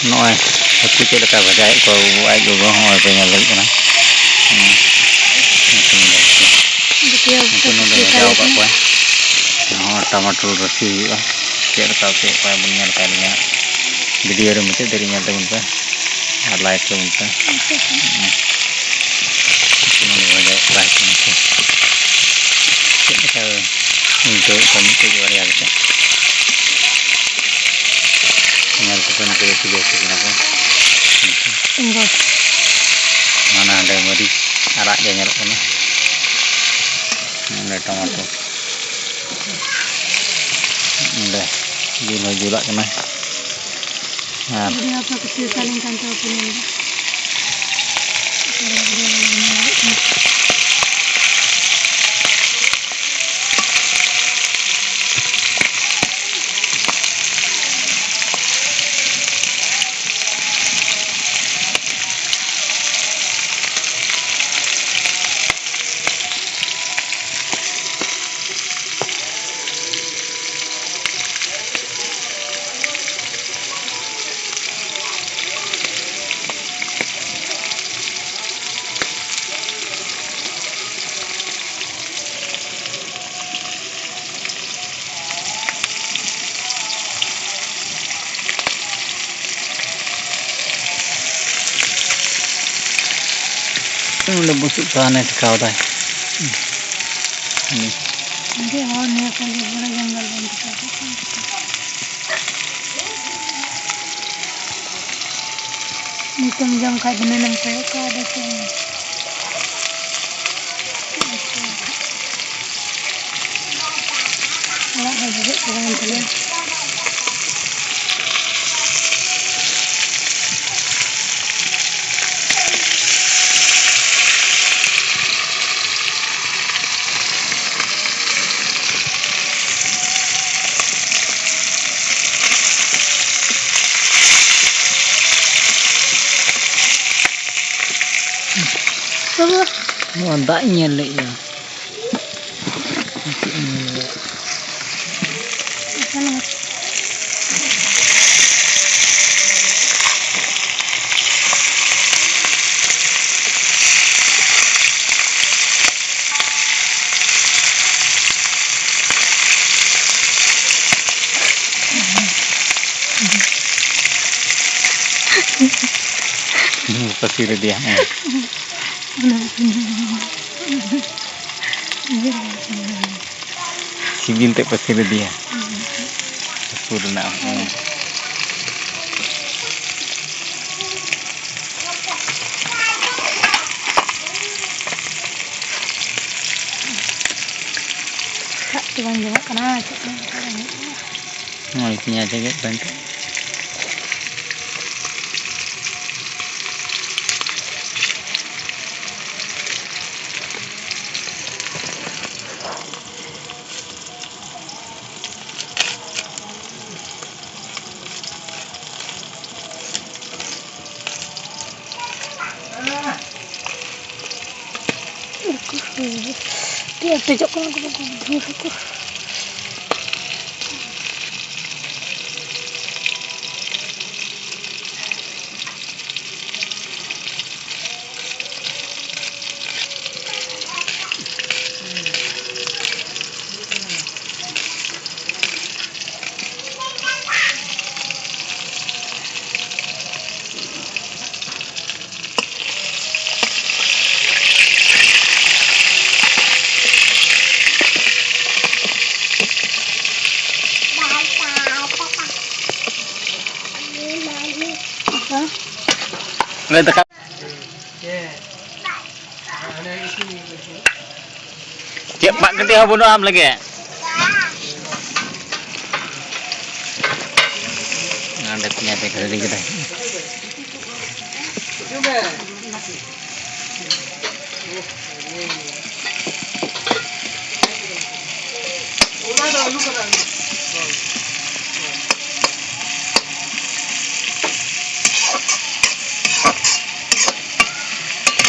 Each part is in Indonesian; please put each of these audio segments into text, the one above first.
Noy, aku cek dekat bajai ko ai go go hoy pe nyal lagi kana. Itu udah jauh pak koy. Nah, tomato rasi juga. Cek dekat pe koy bunyal kalinya. Video re mece dari nyal temen pe. Like temen pe. Itu udah bajai like temen pe. Cek dekat untuk kami cek varian kita. Nyal tepen pe video kenapa? Enggak. Mana ada meri arak dia nyalok kana. Ini tomato. Udah julak kena. Nah, Ini apa kecil saling kantor punya. udah busuk tanah di kau dah. Ini. Nanti awalnya kalau bora janggal bantu kita. Nitum jam kai benenang kai ka ada tu. Alah dah juga jangan terlihat. Oh, tak nyelek ya. Pasti dia. Si bintik pasti dia. Sempurna. Kak tuan juga kena. Mau punya aja kan bantu. Dia tunjuk aku. Boleh tekan. Cek pak ketika bunuh am lagi. Ada penyakit dari kita.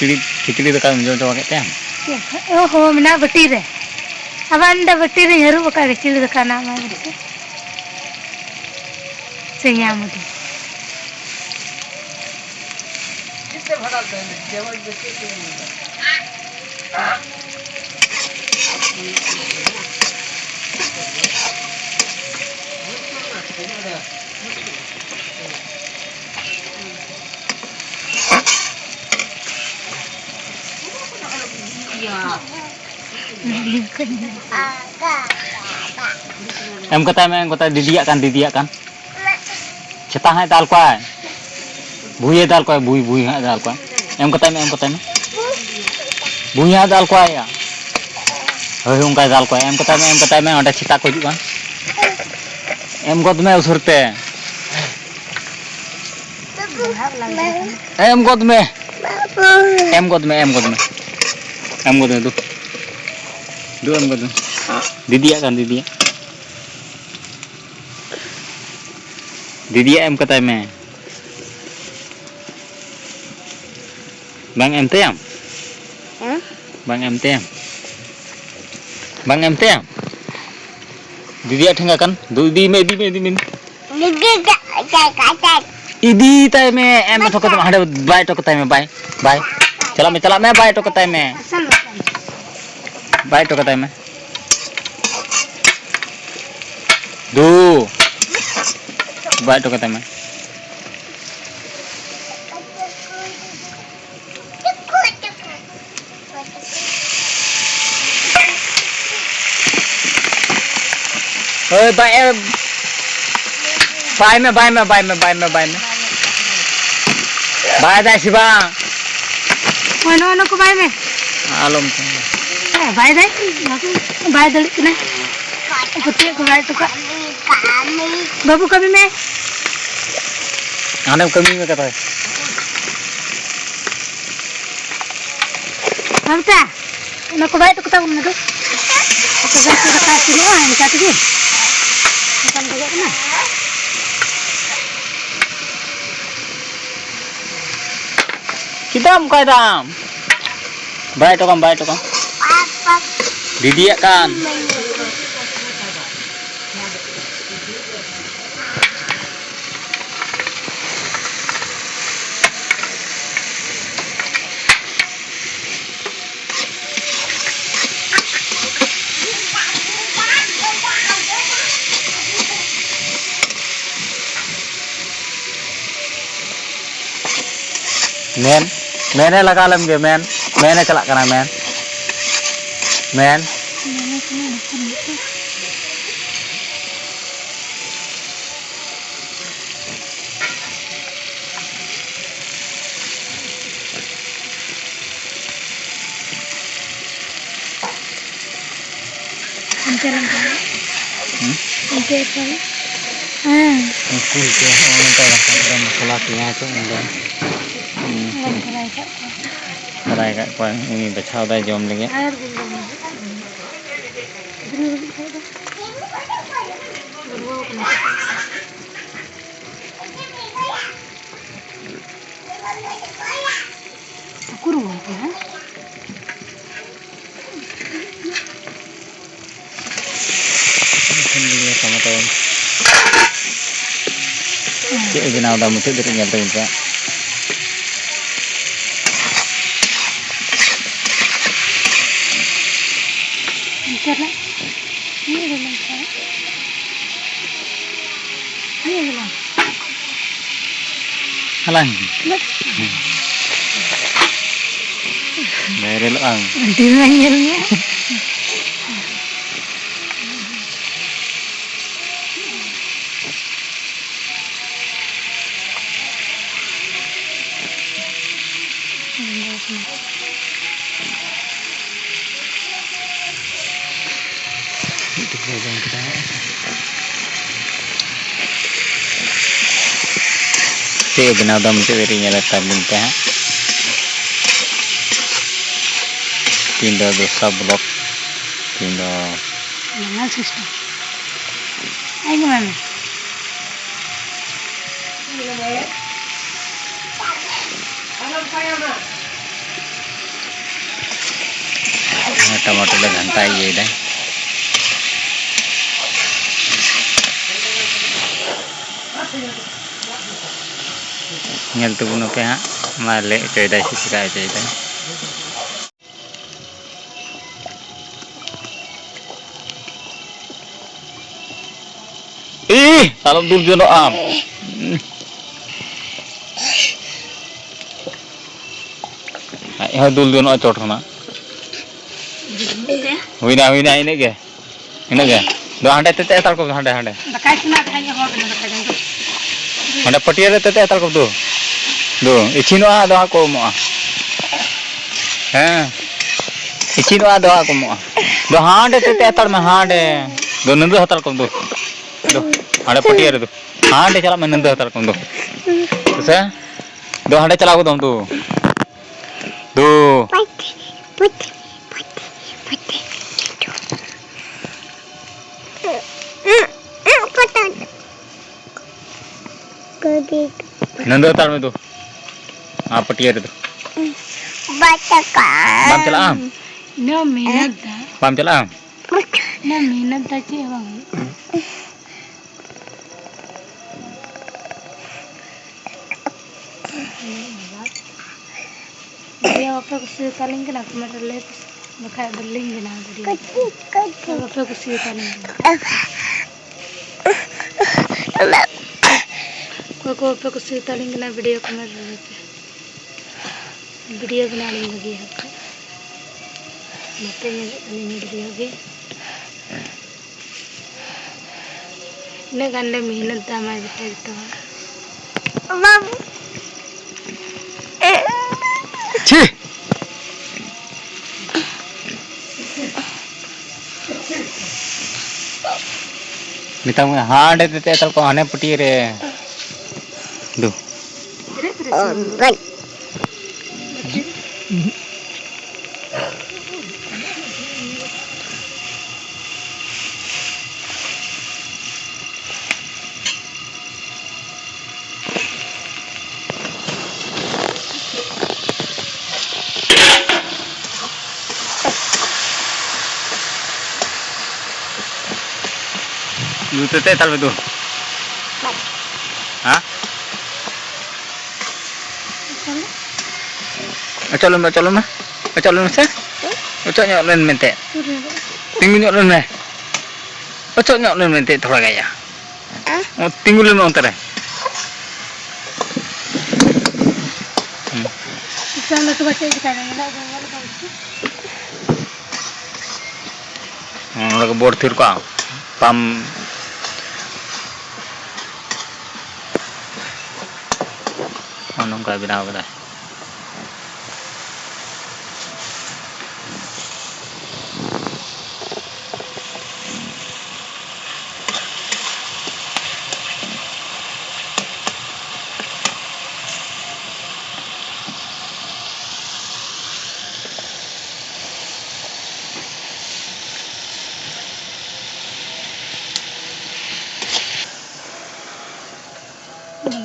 खिचड़ी तो काम जो कहते हैं ओहो मिना बटी रे अब अंडा बटी रे हरू बका खिचड़ी तो नाम है से यहाँ मुझे Em kata didiak kan cetah hai dal koi buye dal koi bui hai dal koi em kata buya dal koi ya hoi ungkai dal koi em kata onde cita ko hijuk kan em god me usurte em god me du em god me didiak em kata bang em tem didiak tengah kan di me idi tay me em to kata hade bye to kata me bye chala me bye to kata me bye to kata me du bye to kata me ơi bye em bye dai siba Ono ko bay me. alom Bay dai. Bay dali kena. Kutia ko bay to ka. Babu kami me. ane kami me kata Hamta. Ono ko bay to ka na do. Ko bay to ka sini ni ka tu. Bukan ko kena. kita muka dam bye to kam didiak kan मैंने लगा लेंगे मैंने चला करना man Rai kat kuan ini bacau dah jom lagi. Kurung ya. Ini sama tahun. Cik jenau dah muncul dari nyata muncul. Karena ini belum saya. Ini belum. Halang. Dari loang. Di manggilnya. Cik benar dah muncul dari nyala tabung teh. Pindah dosa blok. Pindah. Mana sistem? Ayo mana? Tomato le घंटा ये dah. Nyel tu bunuh pe ha. Malik coy dah sih coy dah. Ih, salam dul jono am. Ai dul jono chot na. Wina ini ke. Ini ke. Do hande tete atal ko hande. Bakai sina kayaknya hot na bakai jang. Hande patiya tete atal ko do. Do ichino do ko mo. Ichino do ko mo. Do hande tete atal me hande. Do nandu atal ko do. Do hande patiya do. Hande chala me nandu atal ko do. Sa do hande chala ko dom do. Do nandu atal me do. Patiya do. Bam chala am. No minat da. Bam chala am. No minat da che bang. Dia apa kusi kaling kena kemarin lihat bakai beling kena tadi. Apa kusi kaling. Kau apa kusi kaling kena video kemarin lihat. Video बनाने लगी है आपको मत ये वीडियो के ने गंडे मेहनत दामा बिता बाबू छी मिता में हांडे देते तल को आने पटी रे दो भाई lu tete tal betul hah calon sah nyok len mente tinggu nyok len meh nyok len mente thora gaya tinggu len ontare sana tu baca kita ni lah lagu bor thir ko pam nongka binaw kada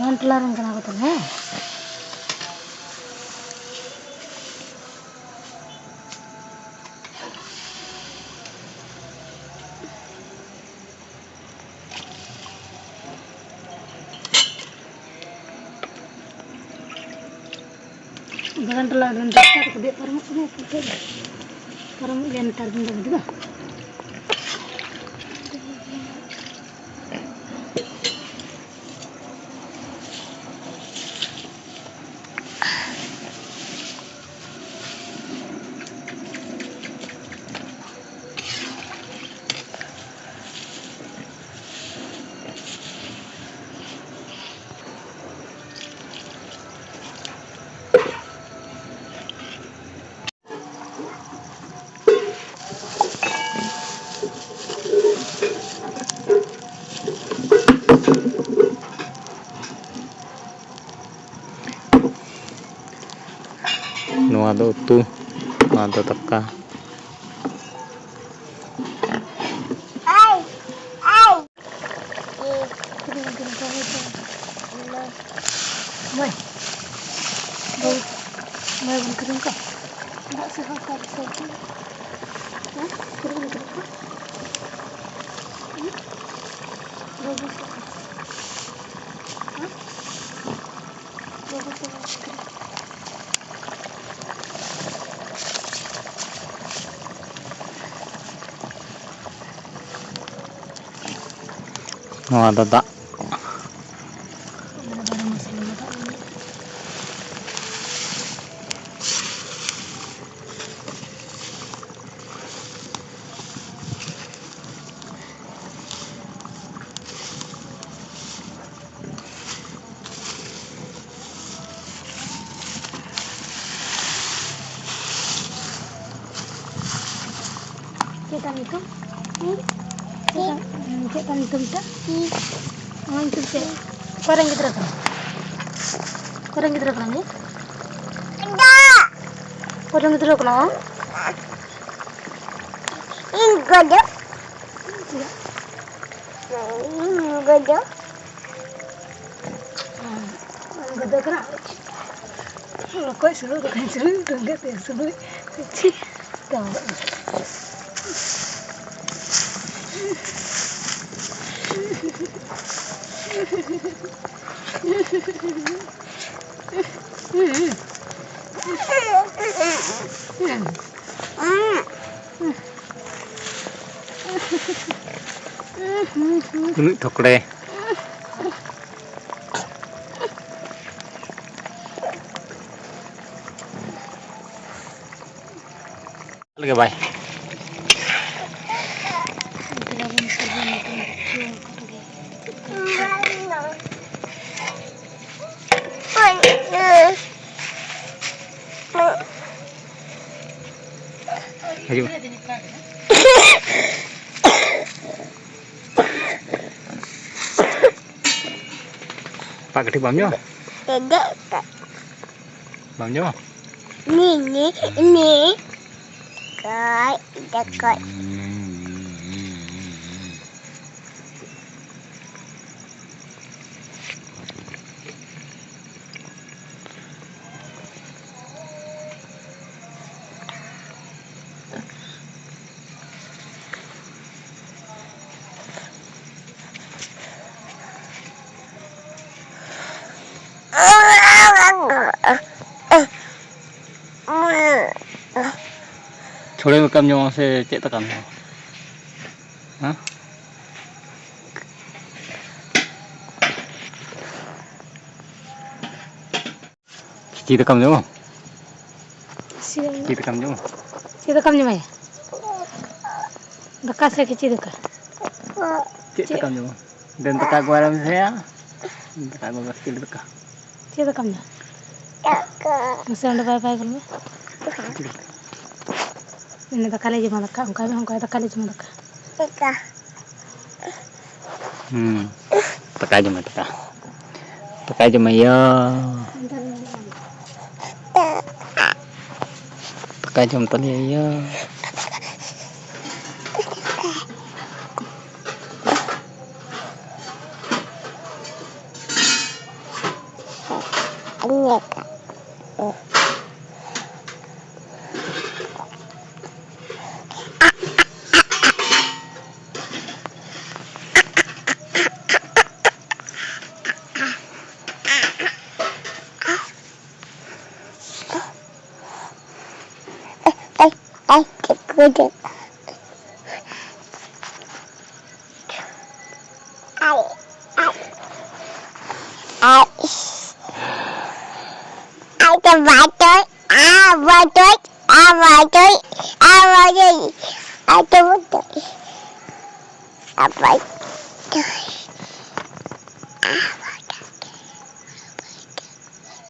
Mantelan kena aku tuh nih. Jangan terlalu rendah, dia parmuk nih, parmuk gentar benda juga. Nuwa do tu ada teka Mai kering kok. Enggak sehat saja. Hah? Kering. Bagus. Hah? Bagus. Nyawa dadak. Barang masih lama. Kita itu, kita itu tak, orang itu cek, orang kita kan, orang kita kan ya? Orang kita kan? Enggak ada. Enggak ada. Enggak ada kan? Kau suruh kan suruh, enggak ya suruh, tahu. Dulu coklat. Lagi bye. Ayo. Pak gede bamnya? Tidak. Bamnya? Ini. Kak, dekat. छोड़े में कम जमा से चेक तक हाँ चीज कम जमा चीज कम जमा Kita kam nyamai. Dekat saya kecil dekat. Check कम जमा dan teka gua dalam saya teka gua kecil teka Kita kam nya. Dekat. Masih ada pai kalau. Ini dekat lagi mana dekat. Engkau dekat lagi mana dekat. Dekat. teka aja mah ya teka aja mah ya Good. Apa?